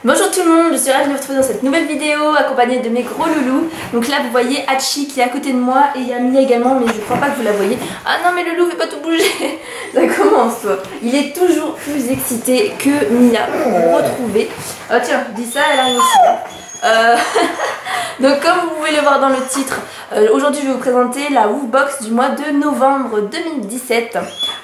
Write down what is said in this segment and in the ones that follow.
Bonjour tout le monde, je suis ravie de vous retrouver dans cette nouvelle vidéo accompagnée de mes gros loulous. Donc là vous voyez Hachi qui est à côté de moi et il y a Mia également, mais je crois pas que vous la voyez. Ah non mais le loup veut pas tout bouger. Ça commence toi. Il est toujours plus excité que Mia pour vous retrouver. Oh tiens, je dis ça, elle arrive aussi. Donc comme vous pouvez le voir dans le titre, aujourd'hui je vais vous présenter la Woofbox du mois de novembre 2017.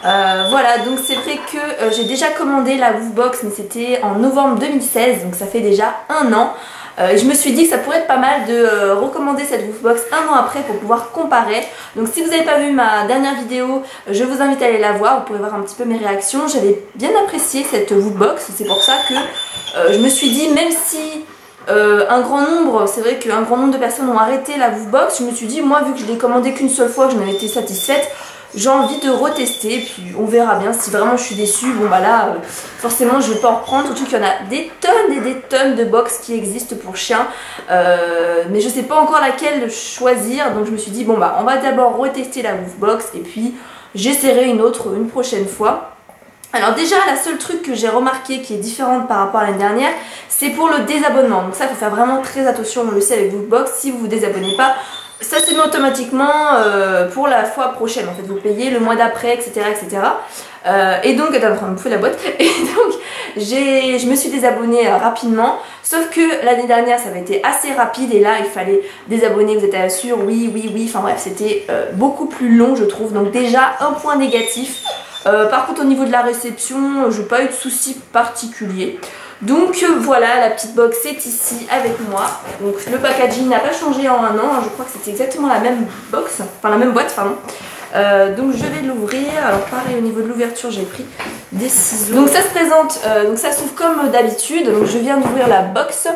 Voilà, donc c'est vrai que j'ai déjà commandé la Woofbox, mais c'était en novembre 2016, donc ça fait déjà un an. Et je me suis dit que ça pourrait être pas mal de recommander cette Woofbox un an après pour pouvoir comparer. Donc si vous n'avez pas vu ma dernière vidéo, je vous invite à aller la voir, vous pourrez voir un petit peu mes réactions. J'avais bien apprécié cette Woofbox, c'est pour ça que je me suis dit, même si un grand nombre, c'est vrai qu'un grand nombre de personnes ont arrêté la Woofbox, je me suis dit, moi vu que je l'ai commandé qu'une seule fois, que j'en avais été satisfaite, j'ai envie de retester, puis on verra bien. Si vraiment je suis déçue, bon bah là, forcément je vais pas en reprendre, surtout qu'il y en a des tonnes et des tonnes de box qui existent pour chiens, mais je sais pas encore laquelle choisir, donc je me suis dit, bon bah on va d'abord retester la Woofbox, et puis j'essaierai une autre une prochaine fois. Alors déjà, la seule truc que j'ai remarqué qui est différente par rapport à l'année dernière, c'est pour le désabonnement. Donc ça, il faut faire vraiment très attention, on le sait avec Woofbox, si vous vous désabonnez pas, ça se met automatiquement pour la fois prochaine. En fait, vous payez le mois d'après, etc. etc. Et donc, attends, on me fout la boîte. Et donc, je me suis désabonnée rapidement. Sauf que l'année dernière, ça avait été assez rapide. Et là, il fallait désabonner, vous êtes sûr, oui, oui, oui. Enfin bref, c'était beaucoup plus long, je trouve. Donc déjà, un point négatif. Par contre au niveau de la réception, je n'ai pas eu de soucis particuliers. Donc voilà, la petite box est ici avec moi. Donc le packaging n'a pas changé en un an, hein. Je crois que c'était exactement la même box, enfin la même boîte pardon. Donc je vais l'ouvrir. Alors pareil au niveau de l'ouverture, j'ai pris des ciseaux. Donc ça se présente, donc ça s'ouvre comme d'habitude. Donc je viens d'ouvrir la box.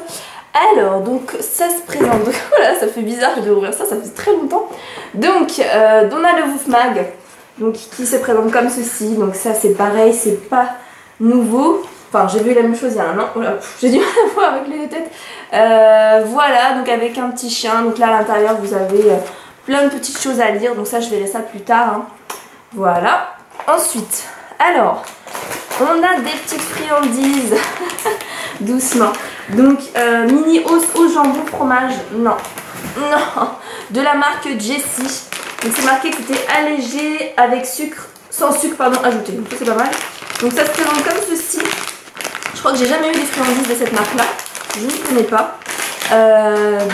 Alors, donc ça se présente, donc voilà, ça fait bizarre de ouvrir ça, ça fait très longtemps. Donc on a le Woofmag. Donc qui se présente comme ceci, donc ça c'est pareil, c'est pas nouveau. Enfin j'ai vu la même chose il y a un an, oh j'ai du mal à voir avec les têtes. Voilà, donc avec un petit chien, donc là à l'intérieur vous avez plein de petites choses à lire, donc ça je verrai ça plus tard. Hein. Voilà, ensuite, alors, on a des petites friandises, doucement. Donc mini hausse au jambon fromage, non, non, de la marque Jessie. Donc c'est marqué que c'était allégé avec sucre, sans sucre pardon ajouté, donc ça c'est pas mal. Donc ça se présente comme ceci. Je crois que j'ai jamais eu des friandises de cette marque là, je ne connais pas.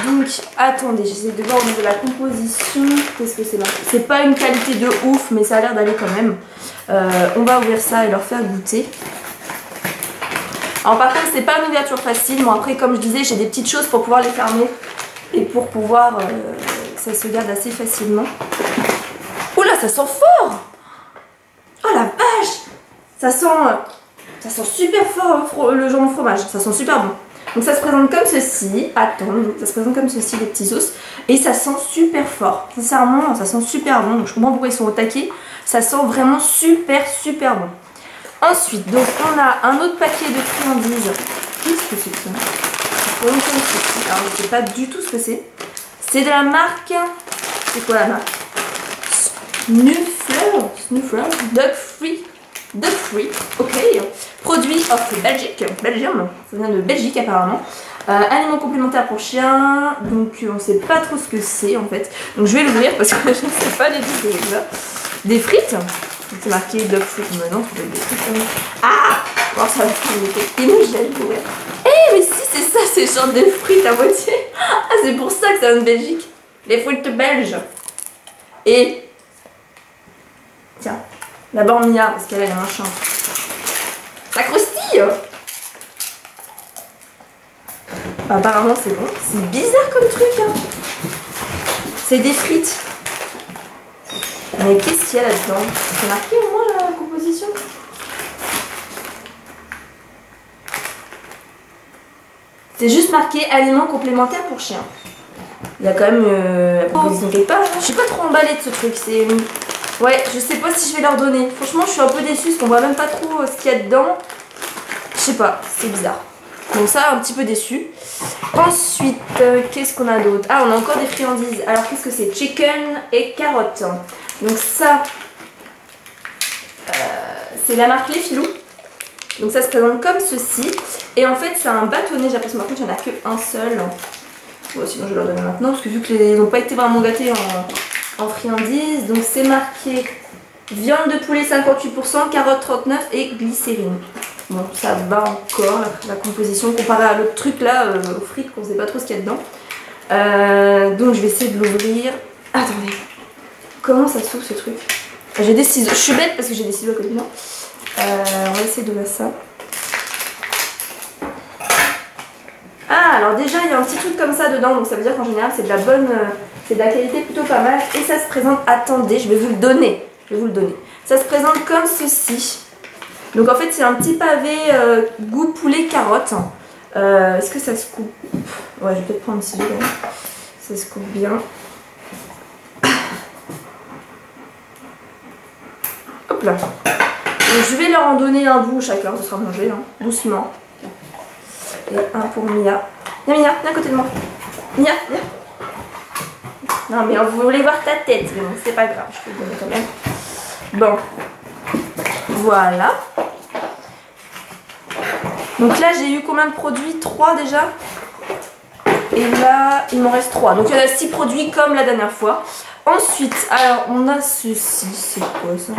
Donc attendez, j'essaie de voir au niveau de la composition, qu'est-ce que c'est là. C'est pas une qualité de ouf mais ça a l'air d'aller quand même. On va ouvrir ça et leur faire goûter. Alors par contre c'est pas une ouverture facile, bon après comme je disais j'ai des petites choses pour pouvoir les fermer et pour pouvoir... ça se garde assez facilement. Oula, ça sent fort! Oh la vache! Ça sent super fort le jambon fromage. Ça sent super bon. Donc ça se présente comme ceci. Attends, ça se présente comme ceci, les petits os. Et ça sent super fort. Sincèrement, ça sent super bon. Donc je comprends pourquoi ils sont au taquet. Ça sent vraiment super super bon. Ensuite, donc on a un autre paquet de friandises. Qu'est-ce que c'est que ça? Alors je sais pas du tout ce que c'est. C'est de la marque, c'est quoi la marque? Snuffler, Dog Free, ok. Produit of Belgique, Belgium, ça vient de Belgique apparemment. Aliment complémentaire pour chiens, donc on sait pas trop ce que c'est en fait. Donc je vais l'ouvrir parce que je ne sais pas du tout ce que c'est ça. Des frites, c'est marqué Dog Free, mais non, c'est des frites. Ah! Bon, ça va il me gêne pour rire. Eh mais si c'est ça, c'est genre des frites à moitié. Ah c'est pour ça que ça vient de Belgique. Les frites belges. Et tiens, d'abord Mia, parce qu'elle a un machin. Ça croustille. Enfin, apparemment c'est bon. C'est bizarre comme truc hein. C'est des frites. Mais qu'est-ce qu'il y a là-dedans? C'est marqué au moins la composition? C'est juste marqué aliments complémentaires pour chiens. Il y a quand même la proposition quelque part. Je suis pas trop emballée de ce truc. C'est... ouais, je sais pas si je vais leur donner. Franchement, je suis un peu déçue parce qu'on voit même pas trop ce qu'il y a dedans. Je sais pas, c'est bizarre. Donc ça, un petit peu déçue. Ensuite, qu'est-ce qu'on a d'autre? Ah, on a encore des friandises. Alors, qu'est-ce que c'est? Chicken et carottes. Donc ça, c'est la marque Les Filous. Donc ça se présente comme ceci. Et en fait c'est un bâtonnet, j'ai l'impression par contre il n'y en a qu'un seul. Bon, sinon je vais leur donner maintenant parce que vu qu'ils n'ont pas été vraiment gâtés en friandises. Donc c'est marqué viande de poulet 58%, carottes 39% et glycérine. Bon ça va encore la composition comparée à l'autre truc là, aux frites qu'on sait pas trop ce qu'il y a dedans. Donc je vais essayer de l'ouvrir. Attendez, comment ça s'ouvre ce truc? J'ai des ciseaux, je suis bête parce que j'ai des ciseaux à côté de moi. On va essayer d'ouvrir ça. Ah alors déjà il y a un petit truc comme ça dedans, donc ça veut dire qu'en général c'est de la bonne, c'est de la qualité plutôt pas mal. Et ça se présente, attendez, je vais vous le donner. Ça se présente comme ceci. Donc en fait c'est un petit pavé goût poulet carotte. Est-ce que ça se coupe? Ouais, je vais peut-être prendre un ciseau là. Ça se coupe bien. Hop là. Donc, je vais leur en donner un bout chacun, ce sera mangé, hein, doucement. Et un pour Mia. Viens Mia, viens à côté de moi. Mia, viens. Non mais vous voulez voir ta tête, mais bon c'est pas grave, je peux le donner quand même. Bon, voilà. Donc là j'ai eu combien de produits? 3 déjà. Et là il m'en reste 3. Donc il y en a 6 produits comme la dernière fois. Ensuite, alors on a ceci, c'est quoi ça?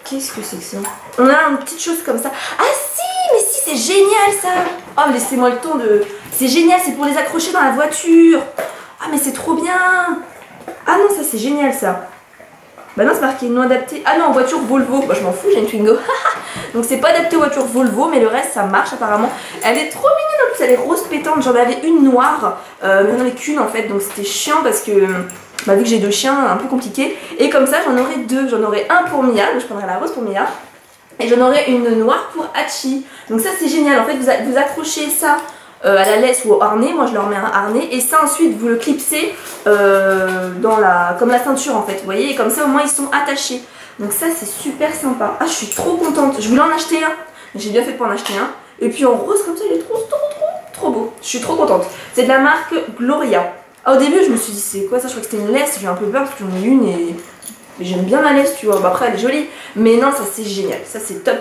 Qu'est-ce que c'est que ça? On a une petite chose comme ça. Ah si, mais si c'est génial ça. Oh laissez-moi le temps de... C'est génial, c'est pour les accrocher dans la voiture. Ah mais c'est trop bien. Ah non ça c'est génial ça. Bah non c'est marqué non adapté. Ah non voiture Volvo. Bah je m'en fous j'ai une Twingo. Donc c'est pas adapté aux voitures Volvo mais le reste ça marche apparemment. Elle est trop mignonne en plus, elle est rose pétante. J'en avais une noire mais j'en avais qu'une en fait. Donc c'était chiant parce que bah, vu que j'ai 2 chiens un peu compliqué. Et comme ça j'en aurai 2. J'en aurai un pour Mia, donc je prendrai la rose pour Mia. Et j'en aurai une noire pour Hachi. Donc ça c'est génial. En fait vous accrochez ça à la laisse ou au harnais, moi je leur mets un harnais et ça ensuite vous le clipsez comme la ceinture en fait, vous voyez, et comme ça au moins ils sont attachés. Donc ça c'est super sympa. Ah je suis trop contente, je voulais en acheter un, j'ai bien fait pour en acheter un. Et puis en rose comme ça il est trop beau, je suis trop contente. C'est de la marque Gloria. Ah, au début je me suis dit c'est quoi ça, je crois que c'était une laisse, j'ai eu un peu peur parce que j'en ai une et j'aime bien la laisse tu vois, bah, après elle est jolie. Mais non ça c'est génial, ça c'est top,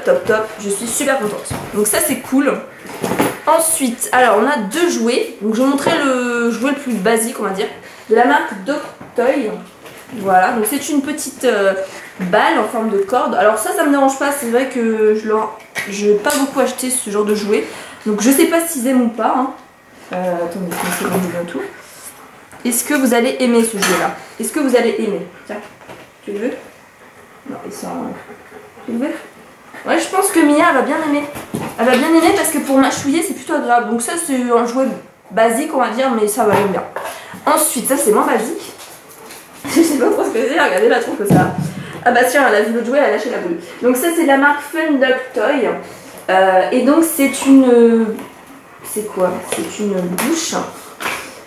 je suis super contente. Donc ça c'est cool. Ensuite, alors on a 2 jouets. Donc je vais montrer le jouet le plus basique, on va dire, de la marque Doctoy. Voilà, donc c'est une petite balle en forme de corde. Alors ça me dérange pas, c'est vrai que je n'ai pas beaucoup acheté ce genre de jouet. Donc je sais pas s'ils aiment ou pas. Hein. Attendez, c'est bon, tout. Est-ce que vous allez aimer ce jouet-là? Est-ce que vous allez aimer? Tiens, tu le veux? Non, ils sont... Tu le veux? Ouais, je pense que Mia va bien aimer. Elle va bien aimer parce que pour mâchouiller c'est plutôt agréable. Donc ça c'est un jouet basique on va dire, mais ça va aller bien. Ensuite ça c'est moins basique. Je sais pas trop ce que c'est, regardez la trompe que ça. Ah bah tiens, elle a vu le jouet, elle a lâché la boule. Donc ça c'est de la marque Fun Dog Toy. Et donc c'est une... C'est quoi? C'est une bouche.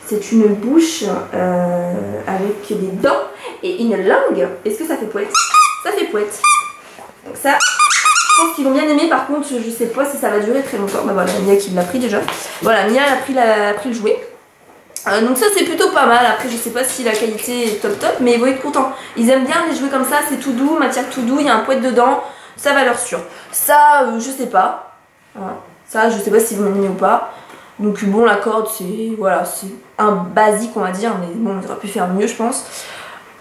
C'est une bouche avec des dents et une langue. Est-ce que ça fait poète? Ça fait poète. Donc ça... Je pense qu'ils vont bien aimer, par contre je sais pas si ça va durer très longtemps. Bah voilà, Mia qui l'a pris déjà. Voilà, Mia a pris le jouet. Donc ça c'est plutôt pas mal. Après je sais pas si la qualité est top, mais ils vont être contents. Ils aiment bien les jouets comme ça, c'est tout doux, matière tout doux, il y a un poète dedans, ça valeur sûre. Ça je sais pas. Voilà. Ça je sais pas s'ils vont aimer ou pas. Donc bon la corde c'est voilà, c'est un basique on va dire, mais bon on aurait pu faire mieux je pense.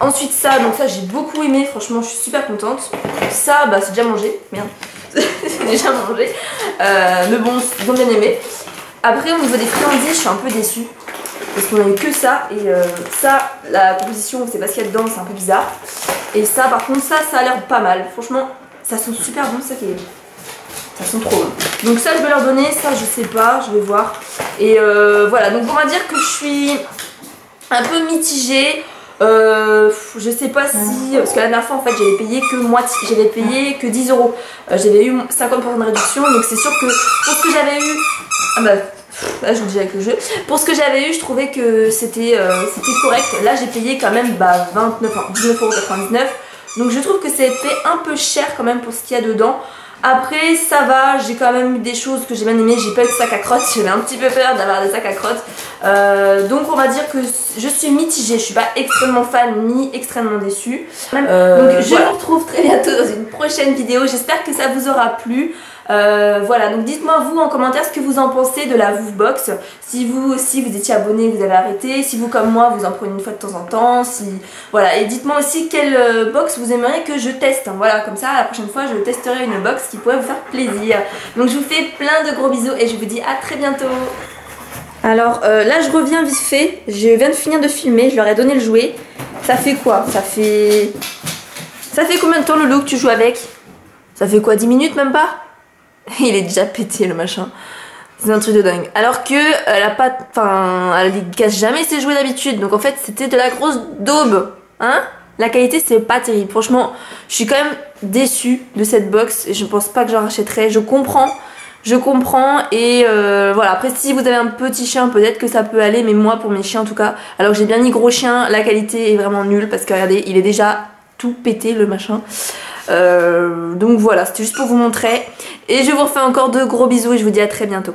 Ensuite ça, donc ça j'ai beaucoup aimé, franchement je suis super contente. Ça bah c'est déjà mangé, merde, c'est déjà mangé. Mais bon, ils ont bien aimé. Après au niveau des friandises, je suis un peu déçue. Parce qu'on a eu que ça, et ça, la composition, c'est parce qu'il y a dedans, c'est un peu bizarre. Et ça par contre, ça a l'air pas mal. Franchement, ça sent super bon, ça qui est... Ça sent trop bon. Donc ça je vais leur donner, ça je sais pas, je vais voir. Et voilà, donc on va dire que je suis un peu mitigée. Je sais pas si, parce que la dernière fois en fait j'avais payé que moitié, j'avais payé que 10 €. J'avais eu 50% de réduction, donc c'est sûr que pour ce que j'avais eu, ah bah là je vous dis avec le jeu, pour ce que j'avais eu je trouvais que c'était correct. Là j'ai payé quand même 19,99 €, donc je trouve que c'est fait un peu cher quand même pour ce qu'il y a dedans. Après ça va, j'ai quand même eu des choses que j'ai bien aimé, j'ai pas eu de sac à crottes, j'avais un petit peu peur d'avoir des sacs à crottes. Donc on va dire que je suis mitigée, je suis pas extrêmement fan ni extrêmement déçue. Donc je vous retrouve très bientôt dans une prochaine vidéo, j'espère que ça vous aura plu. Voilà, donc dites-moi vous en commentaire ce que vous en pensez de la Woofbox. Si vous aussi vous étiez abonné, vous avez arrêté. Si vous comme moi vous en prenez une fois de temps en temps. Voilà, et dites-moi aussi quelle box vous aimeriez que je teste. Voilà, comme ça la prochaine fois je testerai une box qui pourrait vous faire plaisir. Donc je vous fais plein de gros bisous et je vous dis à très bientôt. Alors là je reviens vite fait, je viens de finir de filmer, je leur ai donné le jouet. Ça fait quoi? Ça fait combien de temps Loulou que tu joues avec? Ça fait quoi, 10 minutes même pas? Il est déjà pété le machin. C'est un truc de dingue. Alors que elle a pas... Enfin, elle casse jamais ses jouets d'habitude. Donc en fait c'était de la grosse daube. Hein? La qualité c'est pas terrible. Franchement, je suis quand même déçue de cette box. Et je pense pas que j'en rachèterai. Je comprends et voilà. Après si vous avez un petit chien peut-être que ça peut aller. Mais moi pour mes chiens en tout cas, alors que j'ai bien mis gros chien, la qualité est vraiment nulle. Parce que regardez, il est déjà tout pété le machin. Donc voilà, c'était juste pour vous montrer. Et je vous refais encore de gros bisous et je vous dis à très bientôt.